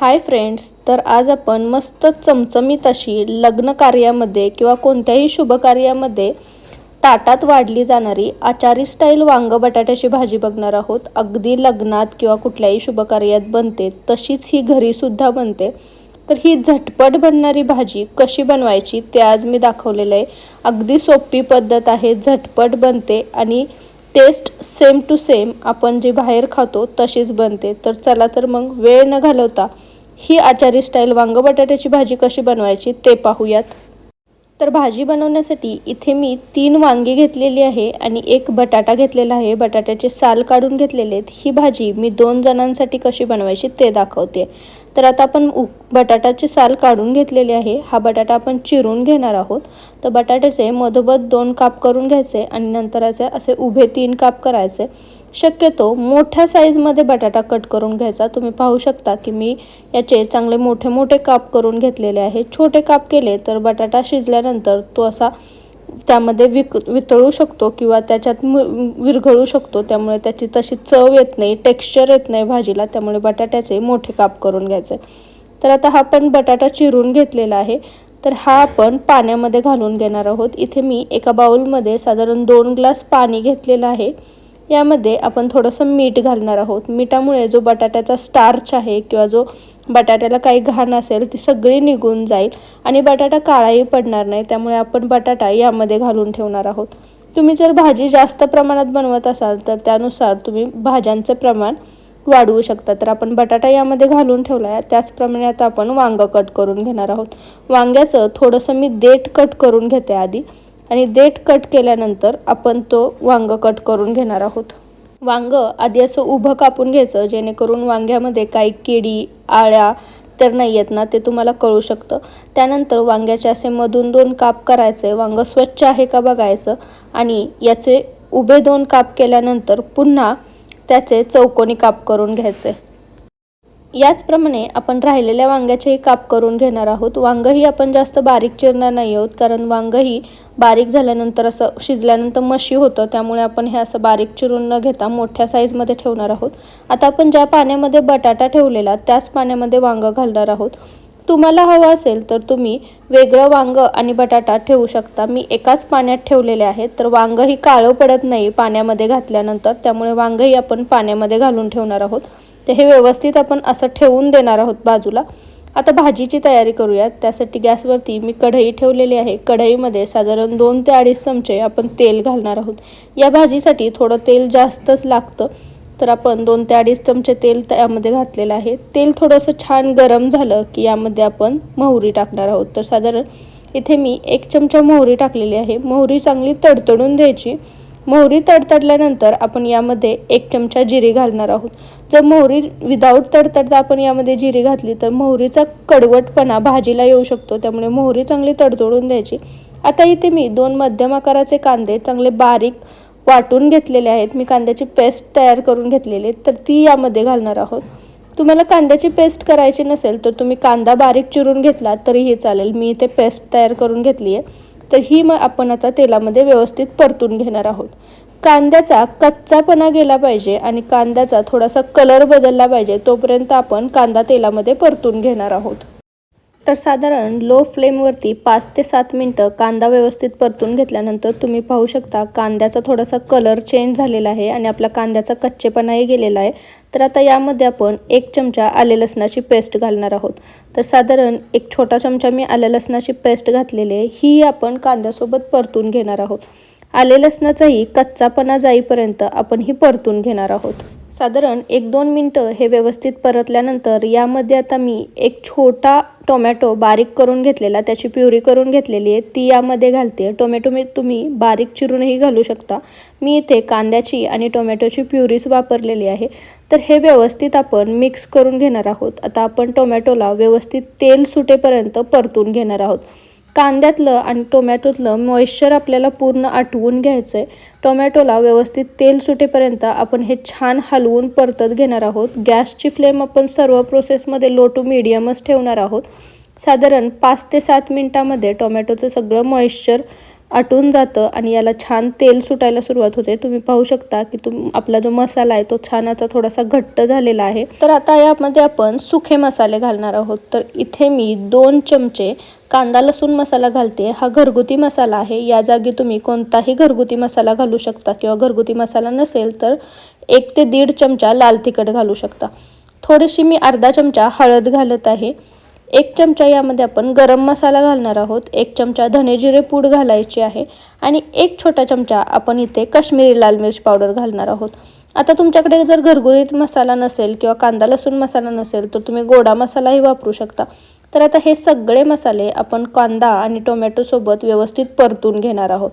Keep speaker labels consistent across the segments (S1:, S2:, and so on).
S1: Hi friends, तर आज आपण मस्त चमचमीत अशी लग्न कार्यामध्ये किंवा कोणत्याही शुभ कार्यामध्ये ताटात वाढली जाणारी आचारी स्टाईल वांग बटाट्याची भाजी बघणार आहोत. अगदी लग्नात किंवा कुठल्याही शुभ कार्यात बनते तशीच ही घरीसुद्धा बनते. तर ही झटपट बनणारी भाजी कशी बनवायची ते आज मी दाखवलेलं आहे. अगदी सोपी पद्धत आहे, झटपट बनते आणि टेस्ट सेम टू सेम आपण जे बाहेर खातो तशीच बनते. तर चला तर मग वेळ न घालवता ही आचारी स्टाईल वांग बटाट्याची भाजी कशी बनवायची ते पाहूयात. तर भाजी बनवण्यासाठी इथे मी 3 वांगी घेतलेली आहे आणि 1 बटाटा घेतलेला आहे. बटाट्याचे साल काढून घेतलेले आहेत. ही भाजी मी 2 जणांसाठी कशी बनवायची ते दाखवते. तर आता आपण बटाट्याचे साल काढून घेतलेले आहे. हा बटाटा आपण चिरून घेणार आहोत. तर बटाट्याचे मधोमध 2 काप करून घ्यायचे आणि नंतर असे उभे 3 काप करायचे. शक्यतो मोठ्या साईजमध्ये बटाटा कट करून घ्यायचा. तुम्ही पाहू शकता की मी याचे चांगले मोठे मोठे काप करून घेतलेले आहे. छोटे काप केले तर बटाटा शिजल्यानंतर तो असा त्यामध्ये वितळू शकतो किंवा त्याच्यात विरघळू शकतो. त्यामुळे त्याची तशी चव येत नाही, टेक्स्चर येत नाही भाजीला. त्यामुळे बटाट्याचे मोठे काप करून घ्यायचे. तर आता हा पण बटाटा चिरून घेतलेला आहे. तर हा आपण पाण्यामध्ये घालून घेणार आहोत. इथे मी एका बाउलमध्ये साधारण 2 ग्लास पाणी घेतलेलं आहे. यामध्ये आपण थोडंसं मीठ घालणार आहोत. मिठामुळे जो बटाट्याचा स्टार्च आहे किंवा जो बटाट्याला काही घाण असेल ती सगळी निघून जाईल आणि बटाटा काळाही पडणार नाही. त्यामुळे आपण बटाटा यामध्ये घालून ठेवणार आहोत. तुम्ही जर भाजी जास्त प्रमाणात बनवत असाल तर त्यानुसार तुम्ही भाज्यांचं प्रमाण वाढवू शकता. तर आपण बटाटा यामध्ये घालून ठेवला आहे. त्याचप्रमाणे आता आपण वांगं कट करून घेणार आहोत. वांग्याचं थोडंसं मी देठ कट करून घेते आधी आणि देठ कट केल्यानंतर आपण तो वांग कट करून घेणार आहोत. वांग आधी असं उभं कापून घ्यायचं, जेणेकरून वांग्यामध्ये काही किडी आळ्या तर नाही येत ना ते तुम्हाला कळू शकतं. त्यानंतर वांग्याचे असे मधून 2 काप करायचे. वांग स्वच्छ आहे का बघायचं आणि याचे उभे 2 काप केल्यानंतर पुन्हा त्याचे चौकोनी काप करून घ्यायचे. याचप्रमाणे आपण राहिलेल्या वांग्याचेही काप करून घेणार आहोत. वांगंही आपण जास्त बारीक चिरणार नाही आहोत, कारण वांगंही बारीक झाल्यानंतर असं शिजल्यानंतर मशी होतं. त्यामुळे आपण हे असं बारीक चिरून न घेता मोठ्या साईजमध्ये ठेवणार आहोत. आता आपण ज्या पाण्यामध्ये बटाटा ठेवलेला त्याच पाण्यामध्ये वांगं घालणार आहोत. तुम्हाला हवं असेल तर तुम्ही वेगळं वांग आणि बटाटा ठेवू शकता. मी एकाच पाण्यात ठेवलेले आहेत. तर वांगंही काळं पडत नाही पाण्यामध्ये घातल्यानंतर, त्यामुळे वांगंही आपण पाण्यामध्ये घालून ठेवणार आहोत. तर हे व्यवस्थित आपण असं ठेवून देणार आहोत बाजूला. आता भाजीची तयारी करूयात. त्यासाठी गॅसवरती मी कढई ठेवलेली आहे. कढईमध्ये साधारण 2 ते 2.5 चमचे आपण तेल घालणार आहोत. या भाजीसाठी थोडं तेल जास्तच लागतं. तर आपण 2 ते 2.5 चमचे तेल त्यामध्ये घातलेलं आहे. तेल थोडंसं छान गरम झालं की यामध्ये आपण मोहरी टाकणार आहोत. तर साधारण इथे मी 1 चमचा मोहरी टाकलेली आहे. मोहरी चांगली तडतडून द्यायची. मोहरी तडतडल्यानंतर आपण यामध्ये 1 चमचा जिरे घालणार आहोत. जर मोहरी विदाऊट तडतडता आपण यामध्ये जिरे घातली तर मोहरीचा कडवटपणा भाजीला येऊ शकतो. त्यामुळे मोहरी चांगली तडतडून द्यायची. आता इथे मी 2 मध्यम आकाराचे कांदे चांगले बारीक वाटून घेतलेले आहेत. मी कांद्याची पेस्ट तयार करून घेतलेली आहे, तर ती यामध्ये घालणार आहोत. तुम्हाला कांद्याची पेस्ट करायची नसेल तर तुम्ही कांदा बारीक चिरून घेतला तरीही चालेल. मी इथे पेस्ट तयार करून घेतली आहे. तर ही मग आपण आता तेलामध्ये व्यवस्थित परतून घेणार आहोत. कांद्याचा कच्चापणा गेला पाहिजे आणि कांद्याचा थोडासा कलर बदलला पाहिजे तोपर्यंत आपण कांदा तेलामध्ये परतून घेणार आहोत. तर साधारण लो फ्लेमवरती 5 ते 7 मिनटं कांदा व्यवस्थित परतून घेतल्यानंतर तुम्ही पाहू शकता कांद्याचा थोडासा कलर चेंज झालेला आहे आणि आपला कांद्याचा कच्चेपणाही गेलेला आहे. तर आता यामध्ये आपण 1 चमचा आले लसणाची पेस्ट घालणार आहोत. तर साधारण 1 छोटा चमचा मी आले लसणाची पेस्ट घातलेली आहे. ही आपण कांद्यासोबत परतून घेणार आहोत. आले लसणाचाही कच्चापणा जाईपर्यंत आपण ही परतून घेणार आहोत. साधारण 1-2 मिनटं हे व्यवस्थित परतल्यानंतर यामध्ये आता मी 1 छोटा टोमॅटो बारीक करून घेतलेला, त्याची प्युरी करून घेतलेली आहे, ती यामध्ये घालते. टोमॅटो तुम्ही बारीक चिरूनही घालू शकता. मी इथे कांद्याची आणि टोमॅटोची प्युरीच वापरलेली आहे. तर हे व्यवस्थित आपण मिक्स करून घेणार आहोत. आता आपण टोमॅटोला व्यवस्थित तेल सुटेपर्यंत परतून घेणार आहोत. कांद्यातलं आणि टोमॅटोतलं मॉइश्चर आपल्याला पूर्ण आटवून घ्यायचं आहे. टोमॅटोला व्यवस्थित तेल सुटेपर्यंत आपण हे छान हलवून परतत घेणार आहोत. गॅसची फ्लेम आपण सर्व प्रोसेसमध्ये लो टू मीडियमच ठेवणार आहोत. साधारण 5 ते 7 मिनटामध्ये टोमॅटोचं सगळं मॉइश्चर आटून जातं आणि याला छान तेल सुटायला सुरुवात होते। तुम्ही पाहू शकता की आपला जो मसाला आहे तो छान आता थोडासा घट्ट झालेला आहे। तर आता यामध्ये आपण सुखे मसाले घालणार आहोत। तर इथे मी 2 चमचे कांदा लसूण मसाला घालते। हा घरगुती मसाला आहे, या जागी तुम्ही कोणताही घरगुती मसाला घालू शकता किंवा घरगुती मसाला नसेल तर 1 ते 1.5 चमचा लाल तिखट घालू शकता। थोडीशी मी अर्धा चमचा हळद घालत आहे। 1 चमचा यामध्ये आपण गरम मसाला घालणार आहोत। 1 चमचा धने जिरे पूड घालायची आहे आणि 1 छोटा चमचा आपण इथे काश्मीरी लाल मिर्च पावडर घालणार आहोत। आता तुमच्याकडे जर घरगुती मसाला नसेल किंवा कांदा लसूण मसाला नसेल तर तुम्ही गोडा मसालाही वापरू शकता। तर आता हे सगळे मसाले आपण कांदा आणि टोमॅटो सोबत व्यवस्थित परतून घेणार आहोत।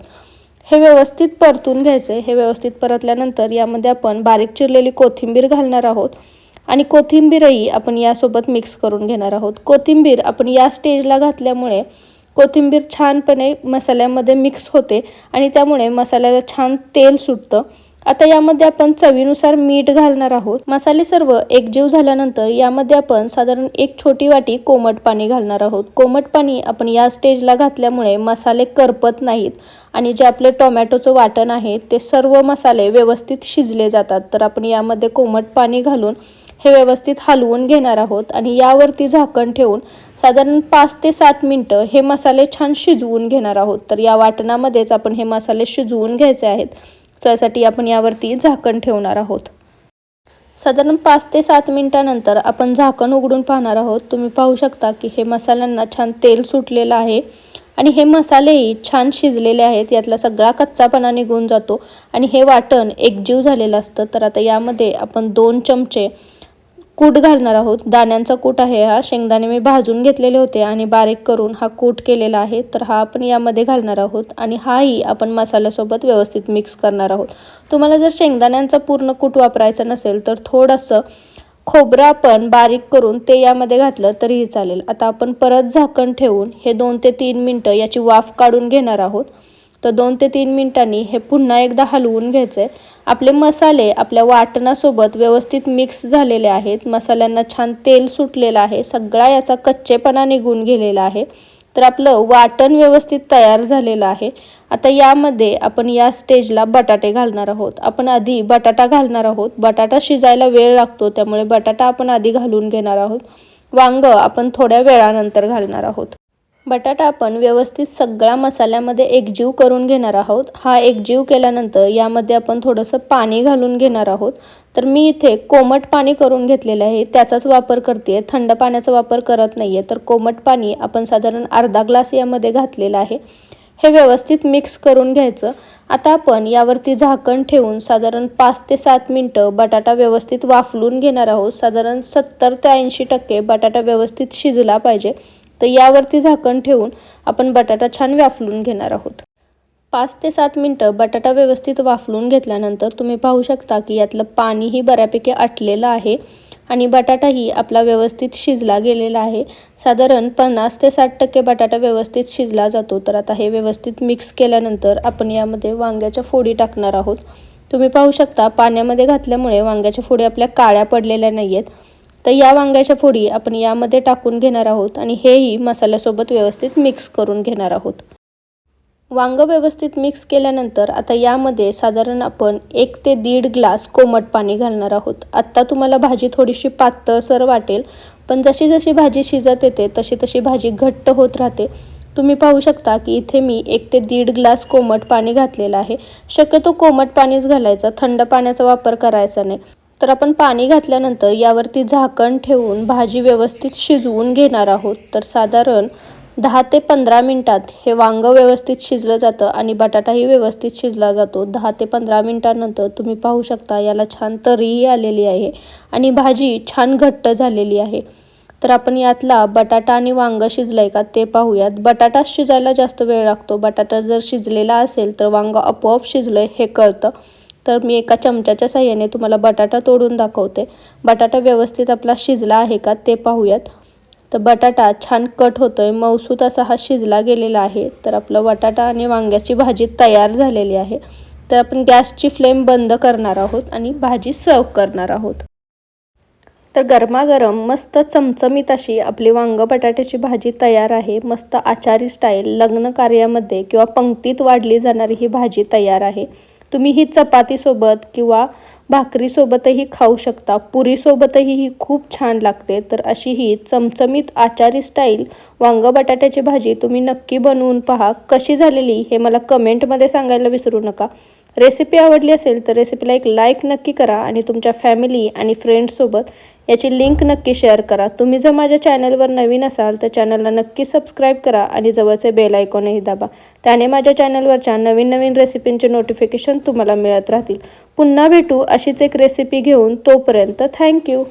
S1: हे व्यवस्थित परतून घ्यायचे। हे व्यवस्थित परतल्यानंतर यामध्ये आपण बारीक चिरलेली कोथिंबीर घालणार आहोत आणि कोथिंबीरही आपण यासोबत मिक्स करून घेणार आहोत। कोथिंबीर आपण या स्टेजला घातल्यामुळे कोथिंबीर छानपणे मसाल्यामध्ये मिक्स होते आणि त्यामुळे मसाल्याला छान तेल सुटतं। आता यामध्ये आपण चवीनुसार मीठ घालणार आहोत। मसाले सर्व एकजीव झाल्यानंतर यामध्ये आपण साधारण 1 छोटी वाटी कोमट पाणी घालणार आहोत। कोमट पाणी आपण या स्टेजला घातल्यामुळे मसाले करपत नाहीत आणि जे आपले टोमॅटोचं वाटण आहे ते सर्व मसाले व्यवस्थित शिजले जातात। तर आपण यामध्ये कोमट पाणी घालून हे व्यवस्थित हलवून घेणार आहोत आणि यावरती झाकण ठेवून साधारण 5 ते 7 मिनिटं हे मसाले छान शिजवून घेणार आहोत। तर या वाटणामध्येच आपण हे मसाले शिजवून घ्यायचे आहेत, त्यासाठी आपण यावरती झाकण ठेवणार आहोत। साधारण 5 ते 7 मिनिटांनंतर आपण झाकण उघडून पाहणार आहोत। तुम्ही पाहू शकता की हे मसाल्यांना छान तेल सुटलेलं आहे आणि हे मसालेही छान शिजलेले आहेत। यातला सगळा कच्चापणा निघून जातो आणि हे वाटण एकजीव झालेलं असतं। तर आता यामध्ये आपण 2 चमचे कूट घालणार आहोत। दाण्यांचा कूट आहे हा। शेंगदाणे मी भाजून घेतलेले होते आणि बारीक करून हा कूट केलेला आहे। तर हा आपण यामध्ये घालणार आहोत आणि हाही आपण मसाल्यासोबत व्यवस्थित मिक्स करणार आहोत। तुम्हाला जर शेंगदाण्यांचा पूर्ण कूट वापरायचा नसेल तर थोडंसं खोबरं आपण बारीक करून ते यामध्ये घातलं तरीही चालेल। आता आपण परत झाकण ठेवून हे 2 ते 3 मिनिटं याची वाफ काढून घेणार आहोत। तर 2 ते 3 मिनिटांनी हे पुन्हा एकदा हलवून घ्यायचे। आपले मसाले आपल्या वाटणासोबत व्यवस्थित मिक्स झालेले आहेत। मसाल्यांना छान तेल सुटलेलं आहे, सगळा याचा कच्चेपणा निघून गेलेला आहे। तर आपलं वाटण व्यवस्थित तयार झालेलं आहे। आता यामध्ये आपण या स्टेजला बटाटे घालणार आहोत। आपण आधी बटाटा घालणार आहोत। बटाटा शिजायला वेळ लागतो, त्यामुळे बटाटा आपण आधी घालून घेणार आहोत। वांग आपण थोड्या वेळानंतर घालणार आहोत। बटाटा आपण व्यवस्थित सगळा मसाल्यामध्ये एकजीव करून घेणार आहोत। हा एकजीव केल्यानंतर यामध्ये आपण थोडंसं पाणी घालून घेणार आहोत। तर मी इथे कोमट पाणी करून घेतलेलं आहे, त्याचाच वापर करते, थंड पाण्याचा वापर करत नाहीये। तर कोमट पाणी आपण साधारण अर्धा ग्लास यामध्ये घातलेलं आहे। हे व्यवस्थित मिक्स करून घ्यायचं। आता आपण यावरती झाकण ठेवून साधारण 5 ते 7 मिनिटं बटाटा व्यवस्थित वाफलून घेणार आहोत। साधारण 70 ते 80% बटाटा व्यवस्थित शिजला पाहिजे। तर यावरती झाकण ठेवून आपण बटाटा छान वाफलून घेणार आहोत। 5 ते 7 मिनिटं बटाटा व्यवस्थित वाफलून घेतल्यानंतर तुम्ही पाहू शकता की यातलं पाणीही बऱ्यापैकी आटलेलं आहे आणि बटाटाही आपला व्यवस्थित शिजला गेलेला आहे। साधारण 50 ते 60% बटाटा व्यवस्थित शिजला जातो। तर आता हे व्यवस्थित मिक्स केल्यानंतर आपण यामध्ये वांग्याच्या फोडी टाकणार आहोत। तुम्ही पाहू शकता पाण्यामध्ये घातल्यामुळे वांग्याच्या फोडी आपल्या काळ्या पडलेल्या नाहीयेत। तर या वांग्याच्या फोडी आपण यामध्ये टाकून घेणार आहोत आणि हेही मसाल्यासोबत व्यवस्थित मिक्स करून घेणार आहोत। वांग व्यवस्थित मिक्स केल्यानंतर आता यामध्ये साधारण आपण 1 ते 1.5 ग्लास कोमट पाणी घालणार आहोत। आत्ता तुम्हाला भाजी थोडीशी पातळसर वाटेल, पण जशी जशी भाजी शिजत येते तशी तशी भाजी घट्ट होत राहते। तुम्ही पाहू शकता की इथे मी 1 ते 1.5 ग्लास कोमट पाणी घातलेलं आहे। शक्यतो कोमट पाणीच घालायचं, थंड पाण्याचा वापर करायचा नाही। तर आपण पाणी घातल्यानंतर यावरती झाकण ठेवून भाजी व्यवस्थित शिजवून घेणार आहोत। तर साधारण 10 ते 15 मिनिटात हे वांग व्यवस्थित शिजलं जातं आणि बटाटाही व्यवस्थित शिजला जातो। 10 ते 15 मिनिटांनंतर तुम्ही पाहू शकता याला छान तरीही आलेली आहे आणि भाजी छान घट्ट झालेली आहे। तर आपण यातला बटाटा आणि वांग शिजलंय का ते पाहूयात। बटाटा शिजायला जास्त वेळ लागतो, बटाटा जर शिजलेला असेल तर वांग आपोआप शिजलंय हे कळतं। तर मी एका चमच्याच्या साहाय्याने तुम्हाला बटाटा तोडून दाखवते। बटाटा व्यवस्थित आपला शिजला आहे का ते पाहूयात। तर बटाटा छान कट होतोय, मऊसूत असा हा शिजला गेलेला आहे। तर आपलं बटाटा आणि वांग्याची भाजी तयार झालेली आहे। तर आपण गॅसची फ्लेम बंद करणार आहोत आणि भाजी सर्व करणार आहोत। तर गरमागरम मस्त चमचमीत अशी आपली वांग बटाट्याची भाजी तयार आहे. मस्त आचारी स्टाईल लग्न कार्यामध्ये किंवा पंक्तीत वाढली जाणारी ही भाजी तयार आहे. तुम्ही ही चपातीसोबत किंवा भाकरीसोबतही खाऊ शकता. पुरीसोबतही ही खूप छान लागते. तर अशी ही चमचमीत आचारी स्टाईल वांग बटाट्याची भाजी तुम्ही नक्की बनवून पहा. कशी झालेली हे मला कमेंटमध्ये सांगायला विसरू नका. रेसिपी आवडली असेल तर रेसिपीला एक लाईक नक्की करा आणि तुमच्या फॅमिली आणि फ्रेंड्ससोबत याची लिंक नक्की शेअर करा. तुम्ही जर माझ्या चॅनलवर नवीन असाल तर चॅनलला नक्की सबस्क्राईब करा आणि जवळचे बेल आयकॉनही दाबा. त्याने माझ्या चॅनलवरच्या नवीन नवीन रेसिपींचे नोटिफिकेशन तुम्हाला मिळत राहतील. पुन्हा भेटू अशीच एक रेसिपी घेऊन. तोपर्यंत थँक्यू.